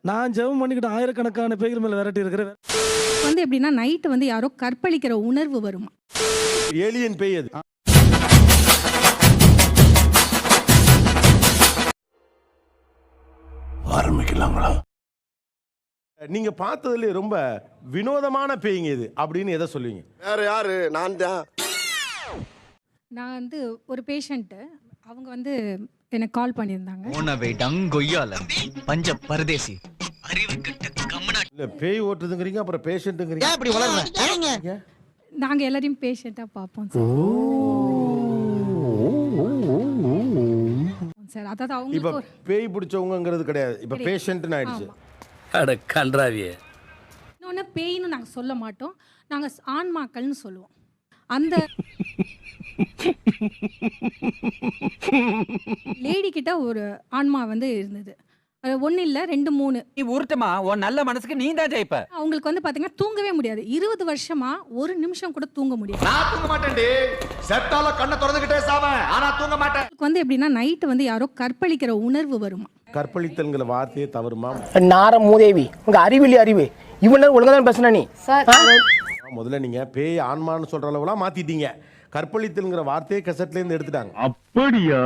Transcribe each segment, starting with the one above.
நான் ஜெபம் பண்ணிக்கிட்டு ஆயிரக்கணக்கான பேய்கள் மேல விரட்டி இருக்கிறேன். வந்து எப்படின்னா நைட்டு வந்து யாரோ கற்பழிக்கிற உணர்வு வருமா. ஏலியன் பேய் அது. ஆரம்பிக்கலாங்களா? நீங்க பார்த்ததுல ரொம்ப வினோதமான பேய்ங்க இது அப்படின்னு எதை சொல்லுவீங்க? வேற யாரு? நான் தான். நான் வந்து ஒரு பேஷண்ட்டு, அவங்க வந்து எனக்கு கால் பண்ணியிருந்தாங்க. பஞ்ச பரதேசி அறிவு கெட்ட கமனா. இல்ல பேய் ஓட்டுதுங்கறீங்க, அப்புறம் பேஷண்ட்ங்கறீங்க. ஏன் இப்படி வளர்ற? நாங்கள் எல்லாரையும் பேஷண்ட்டாக பார்ப்போம் சார். சார் அதாவது இப்ப அவங்களுக்கு ஒரு பேய் பிடிச்சவங்கங்கிறது கிடையாது, இப்ப பேஷண்ட்னு ஆயிடுச்சு. அட கன்றாவியே. இன்னொன்று பேய்னு நாங்கள் சொல்ல மாட்டோம், நாங்கள் ஆன்மாக்கள்னு சொல்லுவோம். அந்த லேடி கிட்ட ஒரு ஆன்மா வந்து இருந்தது. ஒன்றும் இல்லை, 2 3. நீ உருட்டுமா, உன் நல்ல மனசுக்கு நீ தான் ஜெயிப்ப. அவங்களுக்கு வந்து பார்த்தீங்கன்னா தூங்கவே முடியாது. 20 வருஷமா ஒரு நிமிஷம் கூட தூங்க முடியாது. நான் தூங்க மாட்டேன்டி. செத்தால கண்ணை திறந்துகிட்டே சாவேன், ஆனா தூங்க மாட்டேன். அவங்களுக்கு வந்து எப்படின்னா நைட்டு வந்து யாரோ கற்பழிக்கிற உணர்வு வருமா. கற்பழித்தல்ங்கிற வார்த்தையே தவறுமா? நார மூதேவி, உங்க அறிவிலி அறிவு இவ்வளவு ஒழுங்கா தான் பேசுன நீ. முதல்ல நீங்க பேய் ஆன்மான்னு சொல்ற அளவுலாம் மாத்திட்டீங்க. கற்பழித்தல்ங்கிற வார்த்தையே கசட்ல இருந்து எடுத்துட்டாங்க. அப்படியா?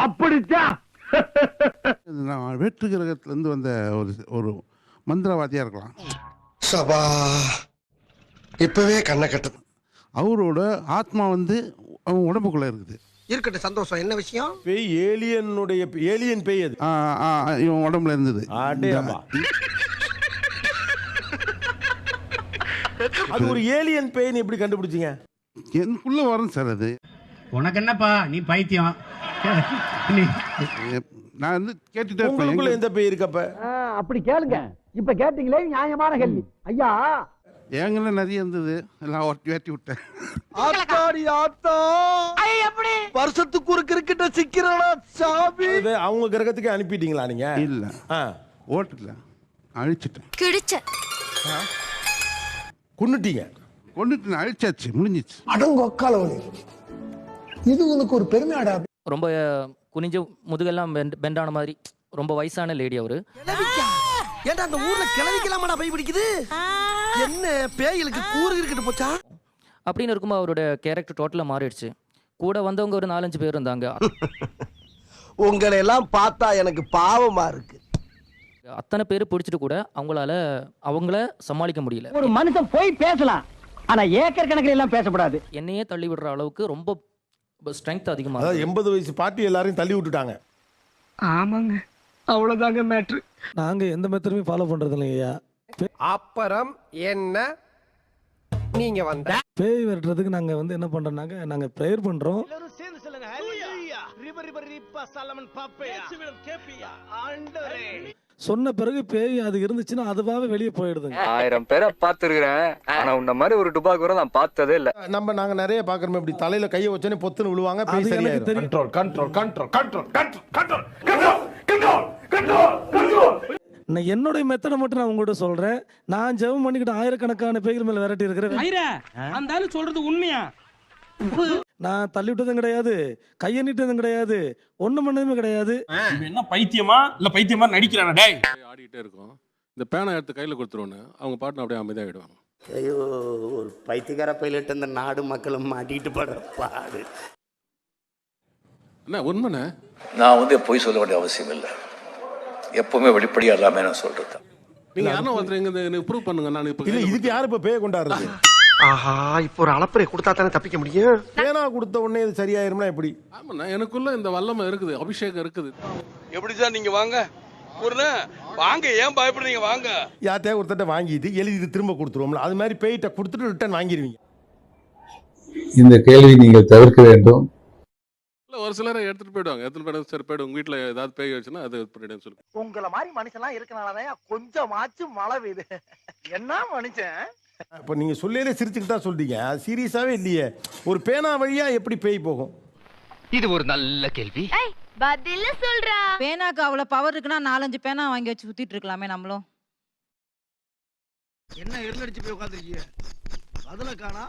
அப்படித்தான். நான் வேற்று கிரகத்திலிருந்து வந்த ஒரு மந்திரவாதியா இருக்கலாம். சபா, இப்பவே கண்ணை கட்டுது. அவரோட ஆத்மா வந்து அவன் உடம்புக்குள்ள இருக்குது. இருக்கட்டும், சந்தோஷம். என்ன விஷயம்? பேய் ஏலியன் பேய் அது. இவன் உடம்புல இருந்தது. அடேப்பா. அது ஒரு ஏலியன் பேய்னு எப்படி கண்டுபிடிச்சீங்க? எனக்குள்ள வரும் சார் அது. உனக்கு என்னப்பா, நீ பைத்தியம். நான் வந்து கேட்டுட்டே உங்களுக்குள்ள இருப்பேன். எந்த பேய் இருக்கப்ப? அப்படி கேளுங்க. இப்ப கேட்டீங்களே நியாயமான கேள்வி. ஐயா எங்களை நிறைய இருந்தது, எல்லாம் வேட்டி விட்டேன். ஆத்தாடி ஆத்தா, வருஷத்துக்கு ஒரு கிரிக்கெட்ட சிக்கிறடா சாமி. அவங்க கிரகத்துக்கு அனுப்பிட்டீங்களா நீங்க? இல்ல, ஓட்டுல அழிச்சிட்டேன். கிழிச்ச கொன்னுட்டீங்க. கொண்டுட்டு அழிச்சாச்சு, முடிஞ்சிச்சு. அடங்கொக்காலவனே, இது உனக்கு ஒரு பெருமையாடா. ரொம்ப குனிஞ்சு முதுகெல்லாம் பெண்டான மாதிரி ரொம்ப வயசான லேடி அவரு. ஏன்டா அந்த ஊர்ல கிளவிக்கலாமாடா பேய் பிடிக்குது? என்ன பேய்களுக்கு கூறு கிரிக்கெட் போச்சா? அப்படின்னு இருக்கும்போது அவரோட கேரக்டர் டோட்டலாக மாறிடுச்சு. கூட வந்தவங்க ஒரு 4-5 பேர் இருந்தாங்க. உங்களை எல்லாம் பார்த்தா எனக்கு பாவமா இருக்கு. அத்தனை பேர் பிடிச்சிட்டு கூட அவங்கள சமாளிக்க முடியல. ஒரு மனுஷன் போய் பேசலாம், ஆனா ஏக்கர் கணக்கில் எல்லாம் பேசக்கூடாது. என்னையே தள்ளி விடுற அளவுக்கு ரொம்ப ஸ்ட்ரென்த் அதிகமாக. அதாவது 80 வயசு பாட்டி எல்லாரையும் தள்ளி விட்டுட்டாங்க. ஆமாங்க, அவ்வளவுதாங்க மேட்ரு. நாங்க எந்த மெத்தடுமே ஃபாலோ பண்றது இல்லைங்கய்யா. அப்புறம் என்ன நீங்க வந்த? பேய் விரட்டுறதுக்கு நாங்க வந்து என்ன பண்றோம்னாங்க, நாங்க ப்ரேயர் பண்றோம். சொன்ன பிறகு பேய் அது இருந்துச்சுன்னா அதுவாவே வெளியே போயிடுதுங்க. 1000 பேரை பார்த்திருக்கிறேன், ஆனா உன்ன மாதிரி ஒரு டுபாக்கூரை நான் பார்த்ததே இல்ல. நாங்க நிறைய பாக்குறோம், இப்படி தலையில கையை வச்சோன்னே பொத்துன்னு விழுவாங்க. பேய் அது எனக்கு சரியாயிரும். தெரியும். நான் என்னுடைய மெத்தடை மட்டும் நான் உங்கள்கிட்ட சொல்றேன். நான் ஜெபம் பண்ணிக்கிட்டு ஆயிரக்கணக்கான பேய்கள் மேல விரட்டி இருக்கிறேன். அந்த ஆளு சொல்றது உண்மையா? நான் தள்ளி விட்டதும் கிடையாது, கையை நீட்டதும் கிடையாது, ஒண்ணும் பண்ணதுமே கிடையாது. என்ன பைத்தியமா இல்ல பைத்தியமா நடிக்கிறானா? டேய், ஆடிட்டே இருக்கும். இந்த பேனை எடுத்து கையில கொடுத்துருவோன்னு அவங்க பாட்டு அப்படியே அமைதியாகிடுவாங்க. ஐயோ, ஒரு பைத்தியக்கார பைலட் இந்த நாடு மக்களும் மாட்டிட்டு படுற பாடு. என்ன உண்மைண்ணே? நான் வந்து பொய் சொல்ல வேண்டிய அவசியம் இல்லை, எப்பவுமே வெளிப்படையா எல்லாமே நான் சொல்றது. நீங்க யாரும் ஒருத்தர் எங்க ப்ரூவ் பண்ணுங்க. நான் இப்ப இல்ல, இதுக்கு யாரு இப்ப பேய கொண்டாடுறது? ஆஹா, இப்போ ஒரு அளப்பறை கொடுத்தா தானே தப்பிக்க முடியும். பேனா கொடுத்த உடனே இது சரியாயிரும்னா எப்படி? ஆமாண்ணா, எனக்குள்ள இந்த வல்லமை இருக்குது, அபிஷேகம் இருக்குது. எப்படி சார் நீங்க வாங்க வாங்க, ஏன் பயப்படுறீங்க? வாங்க. யார்கிட்டயா ஒருத்தட்ட வாங்கிட்டு எழுதி திரும்ப கொடுத்துருவோம்ல, அது மாதிரி பேய்கிட்ட கொடுத்துட்டு ரிட்டர்ன் வாங்கிடுவீங்க. இந்த கேள்வி நீங்கள் தவிர்க்க வேண்டும். ஒரு சிலரை எடுத்துட்டு போயிடுவாங்க. சரி போயிடும், உங்க வீட்டுல ஏதாவது பேய் வச்சுன்னா அது பண்ணிடுன்னு சொல்லி. உங்களை மாதிரி மனுஷன்லாம் இருக்கனாலதான் கொஞ்சமாச்சும் மழை பெய்யுது. என்ன மனுஷன்? இப்ப நீங்க சொல்லையிலே சிரிச்சுக்கிட்டு தான் சொல்றீங்க, சீரியஸாவே இல்லையே. ஒரு பேனா வழியா எப்படி பேய் போகும்? இது ஒரு நல்ல கேள்வி. பதில சொல்றா. பேனாக்கு அவ்வளவு பவர் இருக்குன்னா 4-5 பேனா வாங்கி வச்சு சுத்திட்டு இருக்கலாமே நம்மளும். என்ன எரிஞ்சடிச்சு போய் உட்காந்துருக்கீங்க? அதுல காணா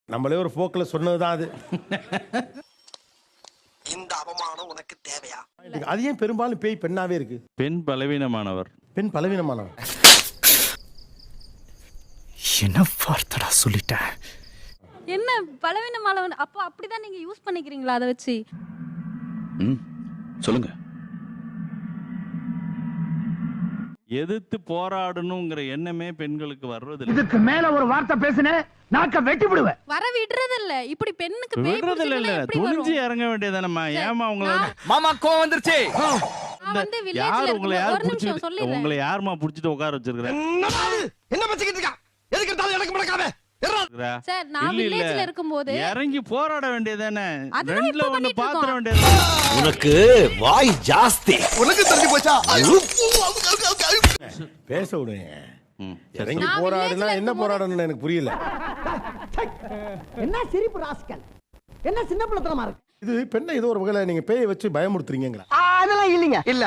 நம்மளே ஒரு போக்கில் சொன்னதுதான் அது. இந்த அவமானம் உனக்கு தேவையா? அது ஏன் பெரும்பாலும் பேய் பெண்ணாவே இருக்கு? பெண் பலவீனமானவர். பெண் பலவீனமானவர். என்ன வார்த்தடா சொல்லிட்டேன். என்ன பலவீனமானவன்? அப்போ அப்படிதான் நீங்க யூஸ் பண்ணிக்கிறீங்களா அதை வச்சு? சொல்லுங்க. எதிர்த்து போராடணுங்கிற எண்ணமே பெண்களுக்கு வர்றது இதுக்கு மேல ஒரு வார்த்தை பேசுனே நாக்க வெட்டி விடுவேன். வர விடுறது இல்ல. இப்படி பெண்ணுக்கு பேய் விடுறது இல்ல. எப்படி வரும்? துணிஞ்சு இறங்க வேண்டியதானம்மா. ஏமா உங்களை மாமா கோவம் வந்துருச்சு. நான் வந்து வில்லேஜ்ல யார் உங்களை யார் ஒரு நிமிஷம் புடிச்சிட்டு சொல்லிடுறேன். உங்களை யாருமா புடிச்சிட்டு உட்கார வச்சிருக்கா? என்ன பச்சிக்கிட்டு இருக்கா? எதுக்கு எடுத்தாலும் எனக்கு முடக்காம. சார் நான் இல்ல, இல்ல. வில்லேஜ்ல இருக்கும்போது இறங்கி போராட வேண்டியதானே. அதுதான் ரெண்டுல இப்ப ஒண்ணு பண்ணிட்டு பாத்திர இருக்கோம். வேண்டியது. உனக்கு வாய் ஜாஸ்தி. உனக்கு தெரிஞ்சு போச்சா? பேச விடுங்க. ம். இறங்கி நான் போராடுனா village-ல என்ன போராடணும்னு எனக்கு புரியல. என்ன சிரிப்பு ராஸ்கல். என்ன சின்ன பிள்ளைத்தனமா இருக்கு. இது பெண்ணை ஏதோ ஒரு வகையில நீங்க பேயை வச்சு பயமுறுத்துறீங்களா? அதெல்லாம் இல்லைங்க. இல்ல.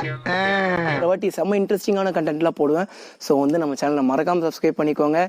இந்த வாட்டி செம்ம இன்ட்ரெஸ்டிங்கான கண்டென்ட்லாம் போடுவேன். ஸோ வந்து நம்ம சேனலை மறக்காம சப்ஸ்கிரைப் பண்ணிக்கோங்க.